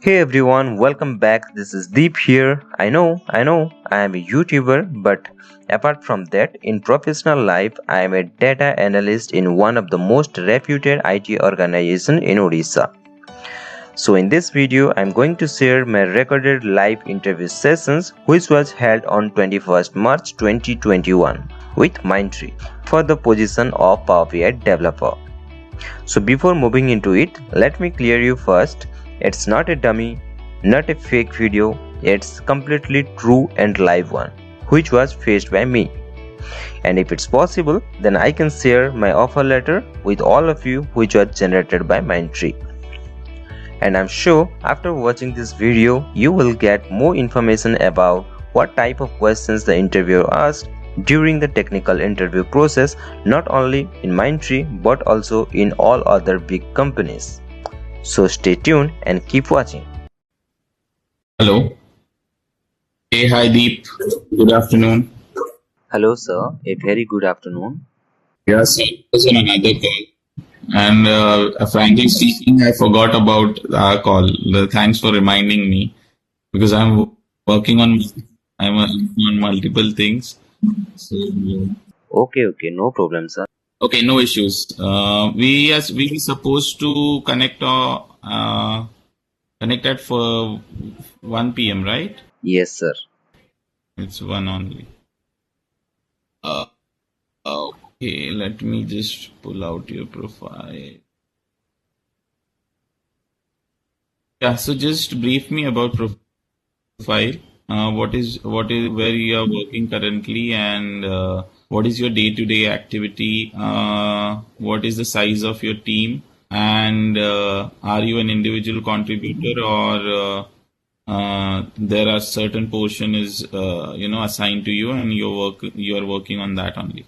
Hey everyone, welcome back. This is Deep here. I am a YouTuber, but apart from that, in professional life, I am a data analyst in one of the most reputed IT organizations in Odisha. So in this video, I am going to share my recorded live interview sessions which was held on 21st March 2021 with Mindtree for the position of Power BI developer. So before moving into it, let me clear you first. It's not a dummy, not a fake video, it's completely true and live one, which was faced by me. And if it's possible, then I can share my offer letter with all of you which was generated by Mindtree. And I'm sure after watching this video, you will get more information about what type of questions the interviewer asked during the technical interview process, not only in Mindtree but also in all other big companies. So stay tuned and keep watching. Hello. Hey, hi Deep. Good afternoon. Hello sir, a very good afternoon. Yes, I was on another call. And frankly speaking, I forgot about our call. Thanks for reminding me because working on I'm working on multiple things. So, Okay, no problem sir. okay, no issues. We were supposed to connect at for 1 p.m. right? Yes sir. It's one only. Uh, Okay, let me just pull out your profile. Yeah, so just brief me about profile. What is where you are working currently, and what is your day-to-day activity? What is the size of your team, and are you an individual contributor, or there are certain portion is assigned to you, and you are working on that only.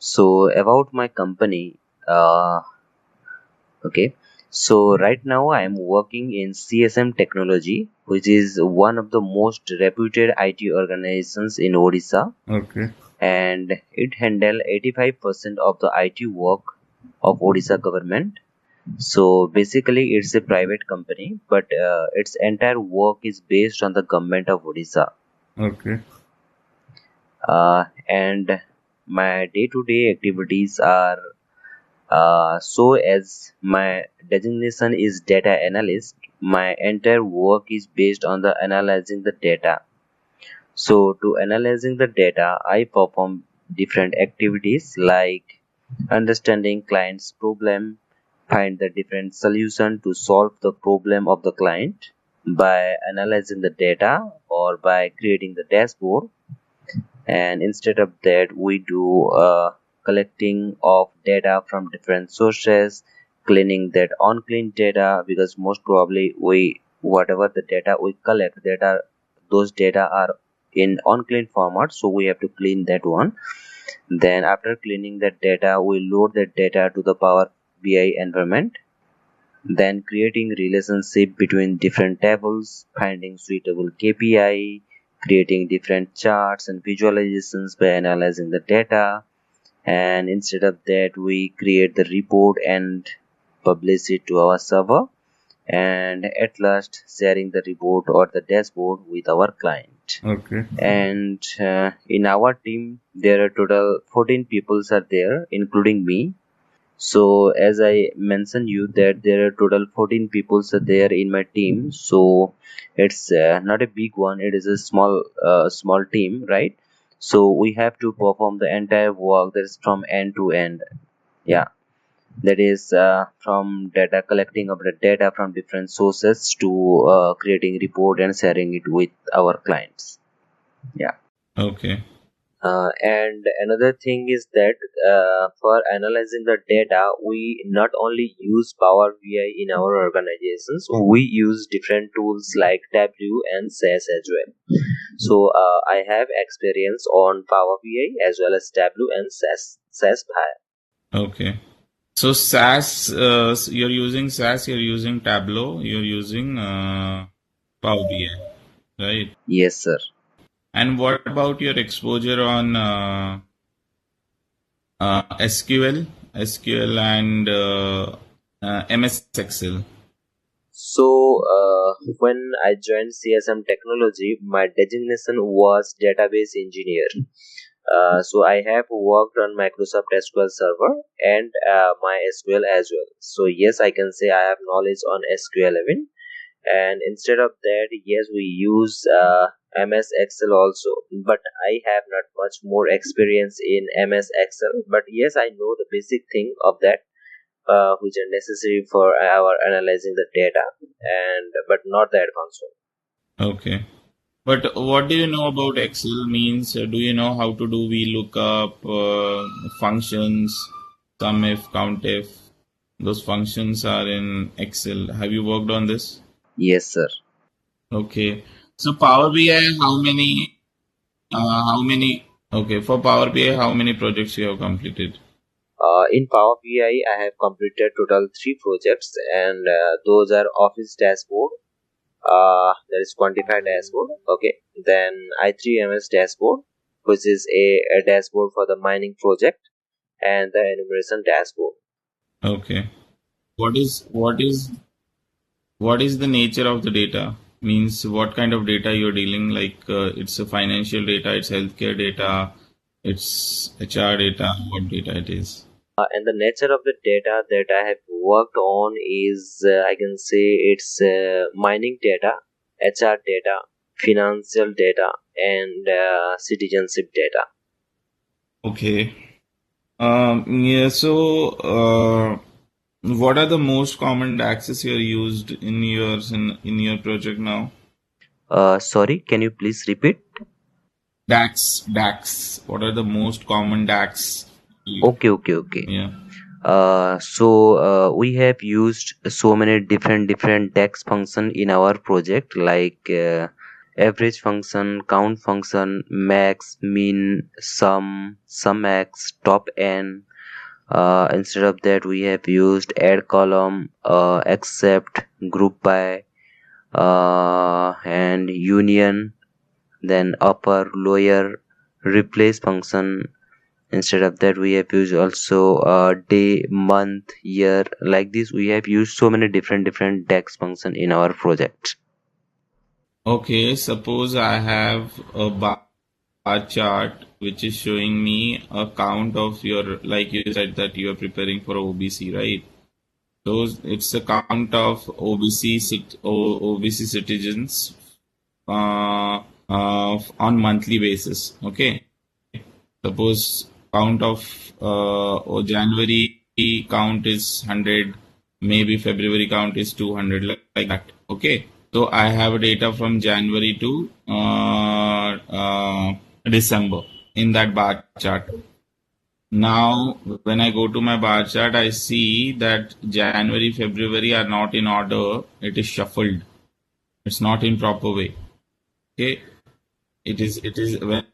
So about my company, okay. So right now I am working in CSM Technology, which is one of the most reputed IT organizations in Odisha, Okay. and it handle 85% of the IT work of Odisha government. So basically, it's a private company, but its entire work is based on the government of Odisha. Okay. And my day-to-day activities are so as my designation is data analyst, my entire work is based on the analyzing the data. So to analyzing the data, I perform different activities like understanding client's problem, find the different solution to solve the problem of the client by analyzing the data or by creating the dashboard. And instead of that, we do collecting of data from different sources, cleaning that unclean data, because most probably we whatever the data we collect, those data are in unclean format, so we have to clean that one. Then after cleaning that data, we load that data to the Power BI environment, then creating relationship between different tables, finding suitable KPI, creating different charts and visualizations by analyzing the data. And instead of that, we create the report and publish it to our server, and at last sharing the report or the dashboard with our client. Okay. And in our team there are total 14 people are there including me. So as I mentioned you that there are total 14 people are there in my team, so it's not a big one, it is a small team, right? So we have to perform the entire work that is from end to end. Yeah, that is from data collecting of the data from different sources to creating report and sharing it with our clients. Yeah. Okay. And another thing is that for analyzing the data, we not only use Power BI in our organizations, we use different tools like Tableau and SAS as well. So I have experience on Power BI as well as Tableau and SAS. Okay. So SAS, you're using SAS, you're using Tableau, you're using Power BI, right? Yes, sir. And what about your exposure on SQL and MS Excel? When I joined CSM Technology, my designation was database engineer. I have worked on Microsoft SQL Server and MySQL as well. So yes, I can say I have knowledge on SQL even. And instead of that, yes, we use MS Excel also. But I have not much more experience in MS Excel. But yes, I know the basic thing of that, which are necessary for our analyzing the data, and but not the advanced one. Okay. But what do you know about Excel means? Do you know how to do VLOOKUP, functions, SUMIF, COUNTIF? Those functions are in Excel. Have you worked on this? Yes, sir. Okay. So Power BI, okay, for Power BI, how many projects you have completed? In Power BI, I have completed total 3 projects, and those are Office Dashboard, that is Quantify Dashboard. Okay, then I3MS Dashboard, which is a dashboard for the mining project, and the enumeration dashboard. Okay. What is the nature of the data? Means what kind of data you're dealing? Like it's a financial data, it's healthcare data, it's HR data. What data it is? And the nature of the data that I have worked on is, I can say, it's mining data, HR data, financial data, and citizenship data. Okay. Yeah. So, what are the most common DAXs you are used in your project now? Sorry, can you please repeat? DAX. What are the most common DAX? Okay. Yeah. We have used so many different DEX function in our project, like average function, count function, max, min, sum x, top n. Instead of that, we have used add column, except, group by, and union, then upper, lower, replace function. Instead of that, we have used also day, month, year. Like this, we have used so many different DEX function in our project. Okay. Suppose I have a bar chart which is showing me a count of your, like you said that you are preparing for OBC, right? So it's a count of OBC citizens on monthly basis. Okay. Suppose count of January count is 100, maybe February count is 200, like that. Okay. So I have data from January to December in that bar chart. Now, when I go to my bar chart, I see that January, February are not in order. It is shuffled. It's not in proper way. Okay. It is when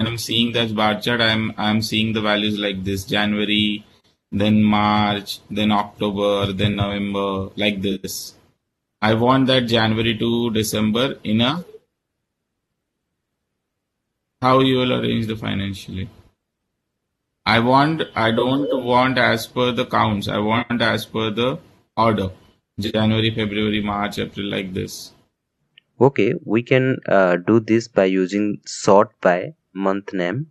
I'm seeing that bar chart, I'm seeing the values like this: January, then March, then October, then November, like this. I want that January to December in a, how you will arrange the financially. I don't want as per the counts. I want as per the order. January, February, March, April, like this. Okay, we can do this by using sort by month name.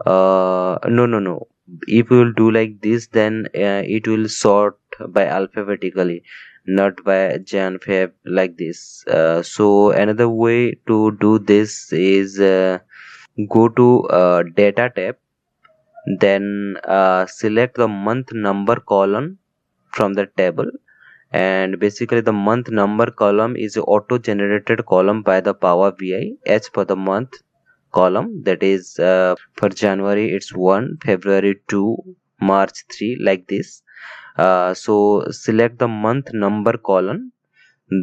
No. If we will do like this, then it will sort by alphabetically, not by Jan, Feb, like this. So another way to do this is, go to data tab, then select the month number column from the table, and basically the month number column is auto generated column by the Power BI as per the month column, that is, for January it's 1, February 2, March 3, like this. So select the month number column,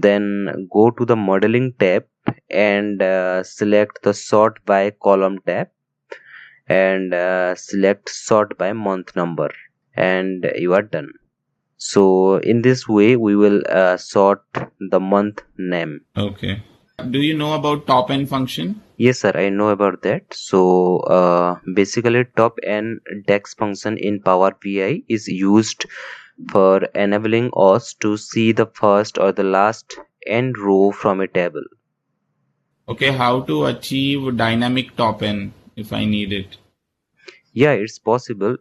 then go to the modeling tab, and select the sort by column tab, and select sort by month number, and you are done. So in this way we will sort the month name. Okay. Do you know about top n function? Yes, sir, I know about that. So basically top n DEX function in Power BI is used for enabling us to see the first or the last end row from a table. Okay, how to achieve dynamic top N if I need it? Yeah, it's possible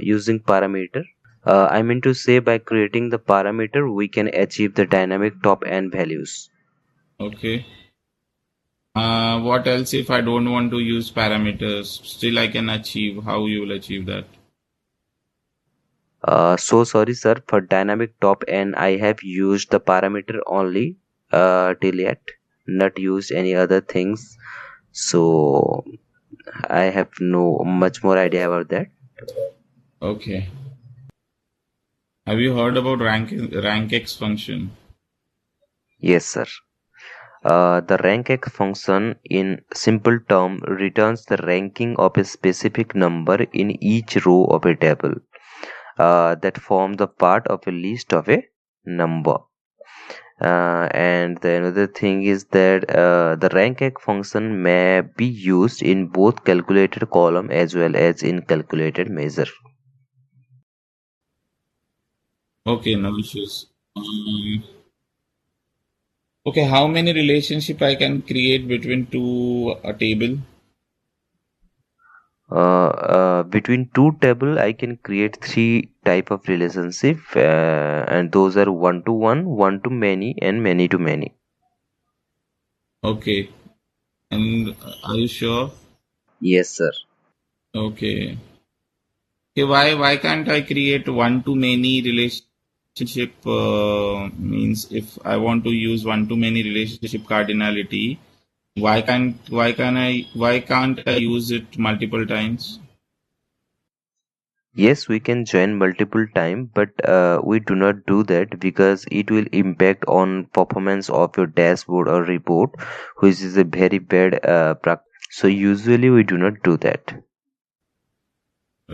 using parameter. I mean to say by creating the parameter, we can achieve the dynamic top n values. Okay. What else if I don't want to use parameters? Still I can achieve. How you will achieve that? So sorry, sir. For dynamic top n, I have used the parameter only till yet, not used any other things. So I have no much more idea about that. Okay. Have you heard about rankx function? Yes, sir. The rankx function, in simple term, returns the ranking of a specific number in each row of a table that form the part of a list of a number. And the another thing is that the rankx function may be used in both calculated column as well as in calculated measure. Okay, no issues. Okay, how many relationship I can create between two a table? Between two table, I can create three type of relationship, and those are one to one to many, and many to many. Okay, and are you sure? Yes, sir. Okay. Okay, why can't I create one to many relationship? Means if I want to use one to many relationship cardinality, why can't I use it multiple times? Yes, we can join multiple time, but we do not do that because it will impact on performance of your dashboard or report, which is a very bad practice. So usually we do not do that.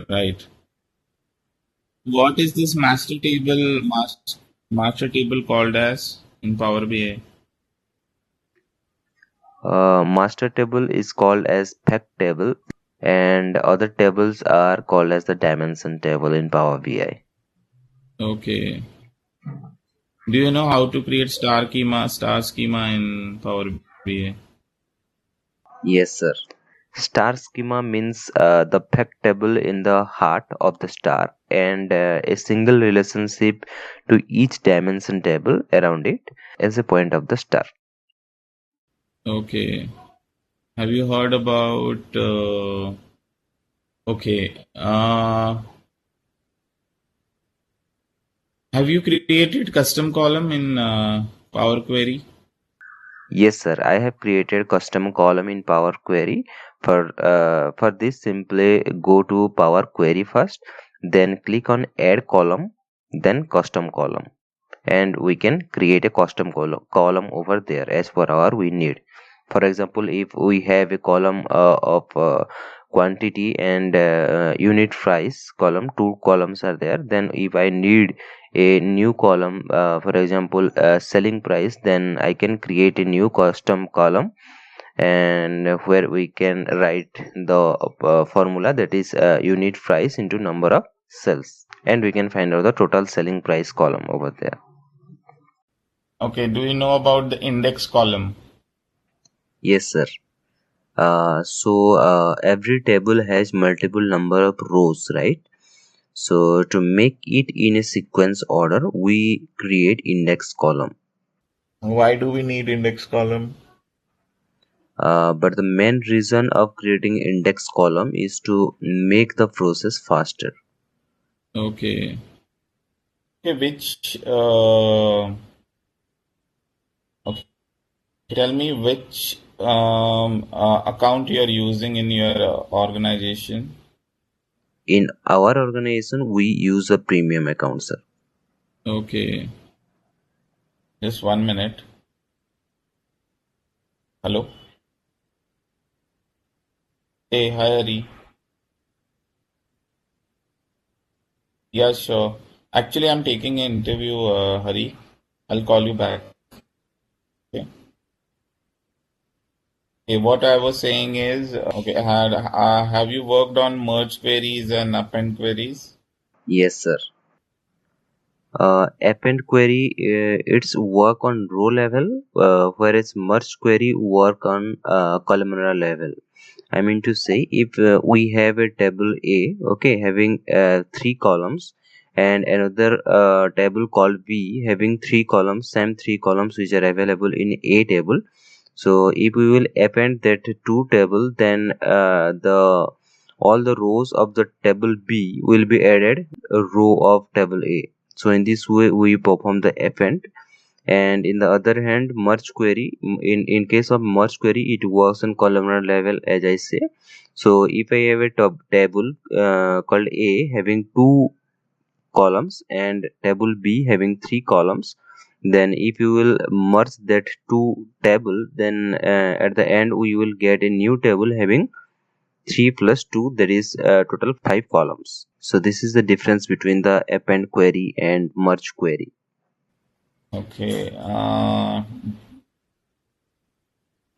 Right. What is this master table called as in Power BI? Master table is called as fact table, and other tables are called as the dimension table in Power BI. Okay. Do you know how to create star schema in Power BI? Yes, sir. Star schema means the fact table in the heart of the star, and a single relationship to each dimension table around it as a point of the star. Okay. Have you heard about okay. Have you created custom column in Power Query? Yes, sir. I have created custom column in Power Query. For this, simply go to Power Query first, then click on Add Column, then Custom Column, and we can create a custom column over there as per our we need. For example, if we have a column of quantity and unit price column, two columns are there, then if I need a new column, for example selling price, then I can create a new custom column, and where we can write the formula, that is unit price into number of cells, and we can find out the total selling price column over there. Okay. Do you know about the index column? Yes, sir. So every table has multiple number of rows, right? So to make it in a sequence order, we create index column. Why do we need index column? But the main reason of creating index column is to make the process faster. Okay. Okay. Okay. Tell me which account you are using in your organization. In our organization, we use a premium account, sir. Okay. Just 1 minute. Hello. Hey, hi, Hari. Yeah, sure. Actually, I'm taking an interview, Hari. I'll call you back. Okay. Okay, what I was saying is, okay, have you worked on merge queries and append queries? Yes, sir. Append query, it's work on row level, whereas merge query work on columnar level. I mean to say, if we have a table A, okay, having three columns, and another table called B having three columns, same three columns which are available in A table. So if we will append that two table, then the all the rows of the table B will be added a row of table A. So in this way we perform the append. And in the other hand, merge query, in case of merge query, it works on columnar level, as I say. So if I have a table called A having two columns and table B having three columns, then if you will merge that two table, then at the end we will get a new table having 3 plus 2, that is total 5 columns. So this is the difference between the append query and merge query. Okay.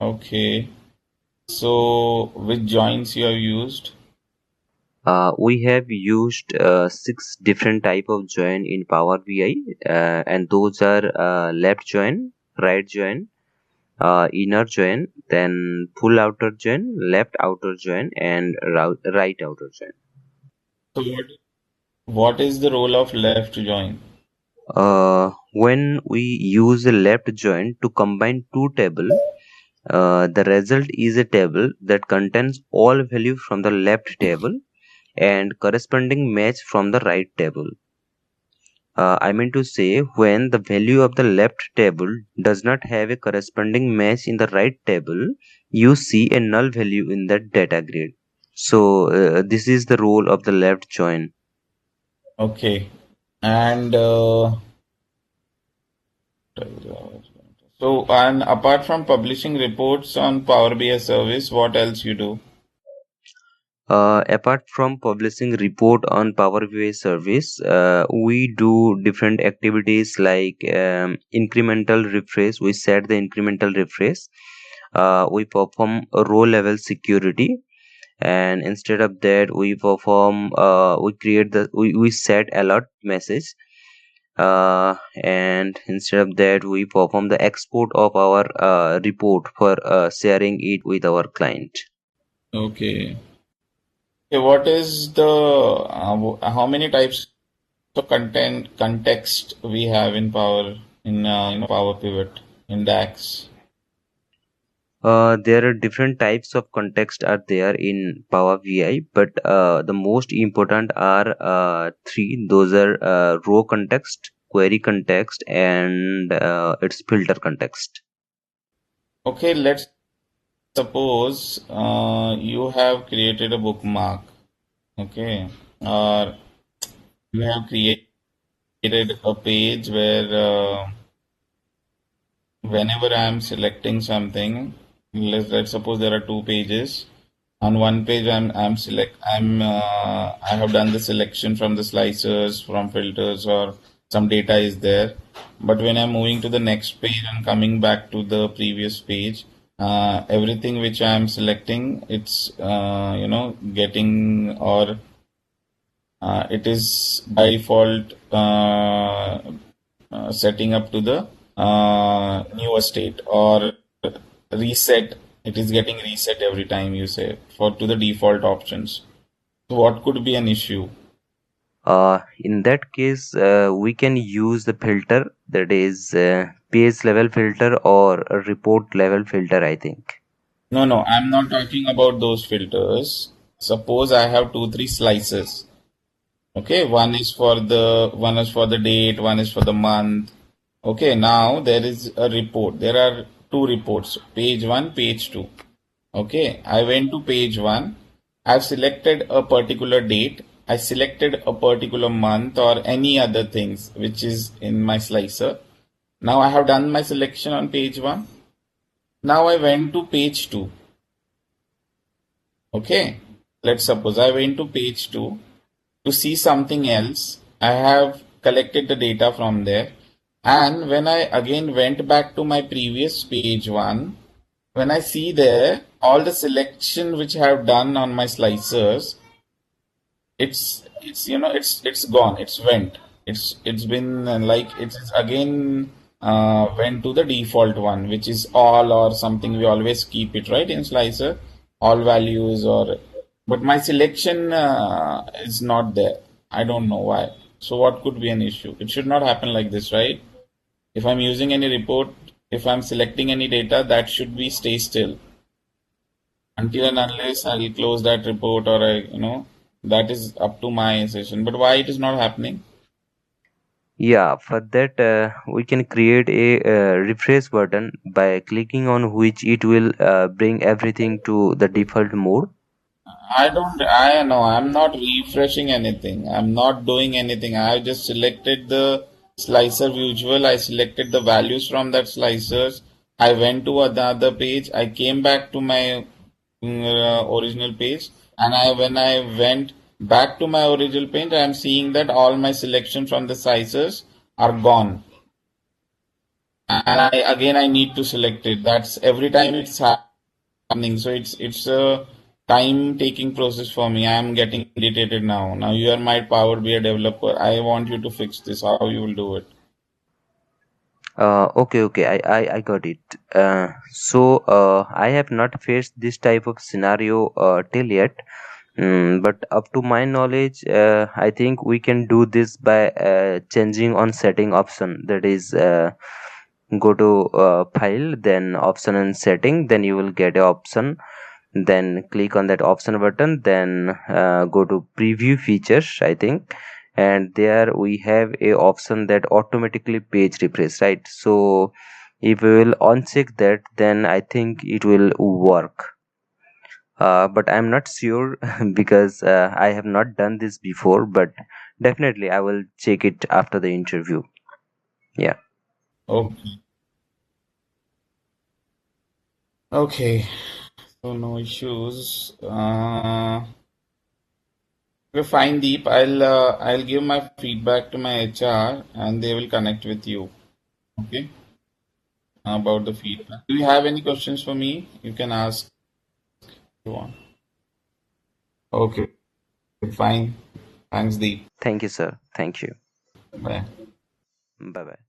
Okay. So, which joins you have used? We have used 6 different type of join in Power BI, and those are left join, right join, inner join, then full outer join, left outer join, and right outer join. So, what is the role of left join? When we use a left join to combine two table, the result is a table that contains all value from the left table and corresponding match from the right table. I mean to say, when the value of the left table does not have a corresponding match in the right table, you see a null value in that data grid. So this is the role of the left join. Okay. And so, and apart from publishing reports on Power BI service, what else you do? Apart from publishing report on Power BI service, we do different activities like incremental refresh. We set the incremental refresh. We perform a row level security, and instead of that we perform we set alert message, and instead of that we perform the export of our report for sharing it with our client. Okay. Okay, what is the how many types of content context we have in Power Pivot in DAX? There are different types of context are there in Power BI, but the most important are three. Those are row context, query context, and its filter context. Okay, let's suppose you have created a bookmark, okay, or you have created a page where whenever I am selecting something, let's suppose there are two pages. On one page, I have done the selection from the slicers, from filters, or some data is there. But when I'm moving to the next page and coming back to the previous page, everything which I am selecting, it's getting or it is by default setting up to the newer state or reset. It is getting reset every time you say for to the default options. So what could be an issue? In that case, we can use the filter, that is page level filter or a report level filter, I think. No, I'm not talking about those filters. Suppose I have two, three slices. Okay, one is for the date, one is for the month. Okay, now there is a report. There are two reports, page one, page two. Okay, I went to page one. I've selected a particular date. I selected a particular month or any other things which is in my slicer. Now I have done my selection on page one. Now I went to page two. Okay, let's suppose I went to page two to see something else. I have collected the data from there. And when I again went back to my previous page one, when I see there all the selection which I have done on my slicers, it's gone, it's went. It's been like it's again went to the default one, which is all or something. We always keep it right in slicer, all values or. But my selection is not there. I don't know why. So what could be an issue? It should not happen like this, right? If I'm using any report, if I'm selecting any data, that should be stay still until and unless I'll close that report or that is up to my session. But why it is not happening? Yeah, for that we can create a refresh button by clicking on which it will bring everything to the default mode. I know, I'm not refreshing anything. I'm not doing anything. I just selected the slicer visual. I selected the values from that slicers. I went to another page. I came back to my original page. And when I went back to my original page, I'm seeing that all my selection from the slicers are gone. And I need to select it. That's every time it's happening. So it's a time taking process for me. I am getting irritated now. Now you are my Power BI developer. I want you to fix this. How you will do it? Okay, I got it. I have not faced this type of scenario till yet. But up to my knowledge, I think we can do this by changing on setting option. That is, go to file, then option and setting, then you will get a option. Then click on that option button, then go to preview features, I think, and there we have a option that automatically page refresh, right? So if we will uncheck that, then I think it will work. But I'm not sure because I have not done this before, but definitely I will check it after the interview. Yeah. Okay. Okay. So no issues. Okay, fine, Deep. I'll give my feedback to my HR and they will connect with you. Okay, about the feedback. Do you have any questions for me? You can ask if you want. Okay, fine. Thanks, Deep. Thank you, sir. Thank you. Bye. Bye bye.